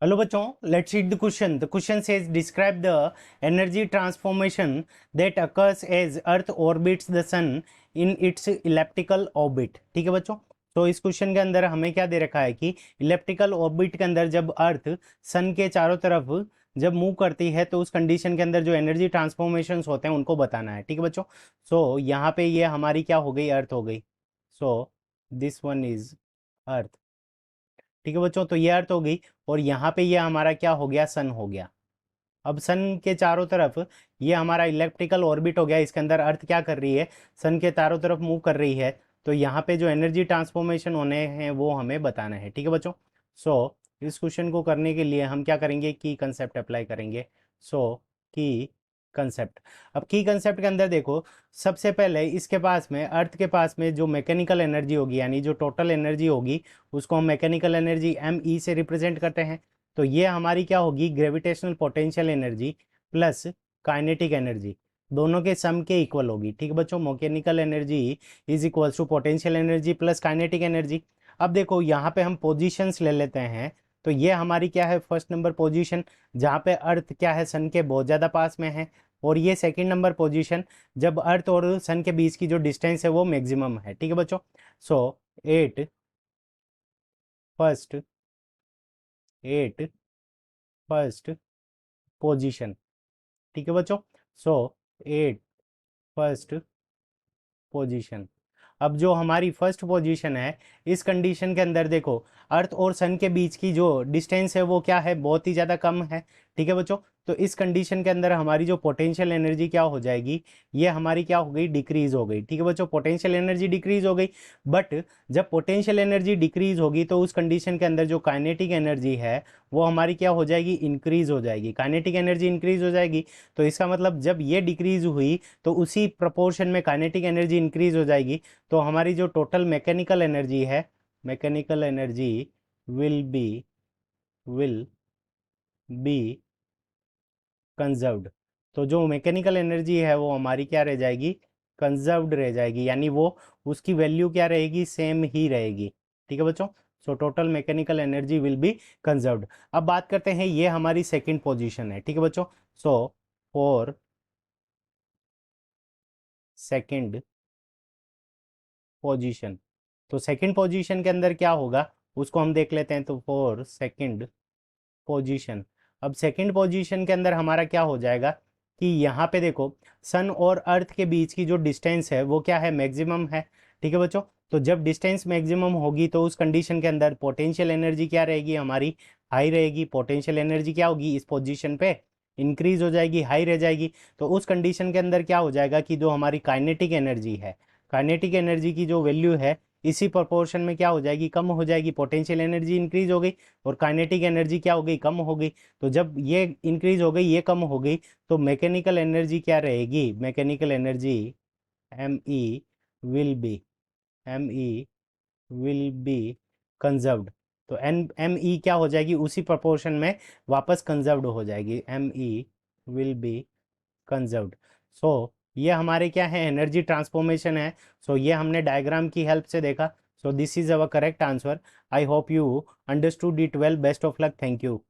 Hello बच्चों, let's read the question. The question says describe the energy transformation that occurs as Earth orbits the sun in its elliptical orbit. ठीक है बच्चों. तो इस question के अंदर हमें क्या दे रखा है कि इलेप्टिकल ऑर्बिट के अंदर जब अर्थ सन के चारों तरफ जब मूव करती है तो उस कंडीशन के अंदर जो एनर्जी ट्रांसफॉर्मेशंस होते हैं उनको बताना है. ठीक है बच्चों. सो यहाँ पे ये हमारी क्या हो गई, अर्थ हो गई. So this one is earth. ठीक है बच्चों, तो ये अर्थ हो गई. और यहाँ पे ये हमारा क्या हो गया, सन हो गया. अब सन के चारों तरफ ये हमारा इलेक्ट्रिकल ऑर्बिट हो गया. इसके अंदर अर्थ क्या कर रही है, सन के चारों तरफ मूव कर रही है. तो यहाँ पे जो एनर्जी ट्रांसफॉर्मेशन होने हैं वो हमें बताना है. ठीक है बच्चों. सो इस क्वेश्चन को करने के लिए हम क्या करेंगे, की कंसेप्ट अप्लाई करेंगे. सो की कंसेप्ट. अब की कंसेप्ट के अंदर देखो, सबसे पहले इसके पास में, अर्थ के पास में जो मैकेनिकल एनर्जी होगी यानी जो टोटल एनर्जी होगी उसको हम मैकेनिकल एनर्जी एम ई से रिप्रेजेंट करते हैं. तो ये हमारी क्या होगी, gravitational potential energy plus kinetic energy, दोनों के सम के इक्वल होगी. ठीक है बच्चों. Mechanical energy is equals to potential energy plus kinetic energy. अब देखो यहाँ पे हम पोजीशंस ले लेते हैं. तो ये हमारी क्या है, फर्स्ट नंबर पोजीशन जहाँ पे अर्थ क्या है, सन के बहुत ज़्यादा पास में है. और ये सेकंड नंबर पोजीशन जब अर्थ और सन के बीच की जो डिस्टेंस है वो मैक्सिमम है. ठीक है बच्चों. So at first at first position. ठीक है बच्चों. So at first position. अब जो हमारी फर्स्ट पोजीशन है, इस कंडीशन के अंदर देखो, अर्थ और सन के बीच की जो डिस्टेंस है वो क्या है, बहुत ही ज़्यादा कम है. ठीक है बच्चों. तो इस कंडीशन के अंदर हमारी जो पोटेंशियल एनर्जी क्या हो जाएगी, ये हमारी क्या हो गई, डिक्रीज हो गई. ठीक है बच्चों. पोटेंशियल एनर्जी डिक्रीज हो गई. बट जब पोटेंशियल एनर्जी डिक्रीज होगी तो उस कंडीशन के अंदर जो काइनेटिक एनर्जी है वो हमारी क्या हो जाएगी, इंक्रीज हो जाएगी. काइनेटिक एनर्जी इंक्रीज हो जाएगी. तो इसका मतलब जब ये डिक्रीज हुई तो उसी प्रपोर्शन में काइनेटिक एनर्जी इंक्रीज हो जाएगी. तो हमारी जो टोटल मैकेनिकल एनर्जी है, mechanical energy will be conserved. तो जो मैकेनिकल एनर्जी है वो हमारी क्या रह जाएगी, कंजर्व्ड रह जाएगी. यानी वो उसकी वैल्यू क्या रहेगी, सेम ही रहेगी. ठीक है बच्चों. So total mechanical energy will be conserved. अब बात करते हैं, ये हमारी सेकंड पोजीशन है. ठीक है बच्चों. सो फॉर सेकंड पोजीशन, तो सेकंड पोजीशन के अंदर क्या होगा उसको हम देख लेते हैं. तो फॉर सेकंड पोजीशन, अब सेकंड पोजीशन के अंदर हमारा क्या हो जाएगा कि यहाँ पे देखो, सन और अर्थ के बीच की जो डिस्टेंस है वो क्या है, मैक्सिमम है. ठीक है बच्चों. तो जब डिस्टेंस मैक्सिमम होगी तो उस कंडीशन के अंदर पोटेंशियल एनर्जी क्या रहेगी, हमारी हाई रहेगी. पोटेंशियल एनर्जी क्या होगी, इस पोजीशन पे इंक्रीज हो जाएगी, हाई रह जाएगी. तो उस कंडीशन के अंदर क्या हो जाएगा कि जो हमारी काइनेटिक एनर्जी है, काइनेटिक एनर्जी की जो वैल्यू है इसी प्रोपोर्शन में क्या हो जाएगी, कम हो जाएगी. पोटेंशियल एनर्जी इंक्रीज हो गई और काइनेटिक एनर्जी क्या हो गई, कम हो गई. तो जब ये इंक्रीज हो गई, ये कम हो गई, तो मैकेनिकल एनर्जी क्या रहेगी, mechanical energy M E will be M E will be conserved. तो एम ई क्या हो जाएगी, उसी प्रोपोर्शन में वापस कंजर्व्ड हो जाएगी. M E will be conserved. So ये हमारे क्या है, एनर्जी ट्रांसफॉर्मेशन है. सो ये हमने डायग्राम की हेल्प से देखा. So this is our correct answer. I hope you understood it well. Best of luck. Thank you.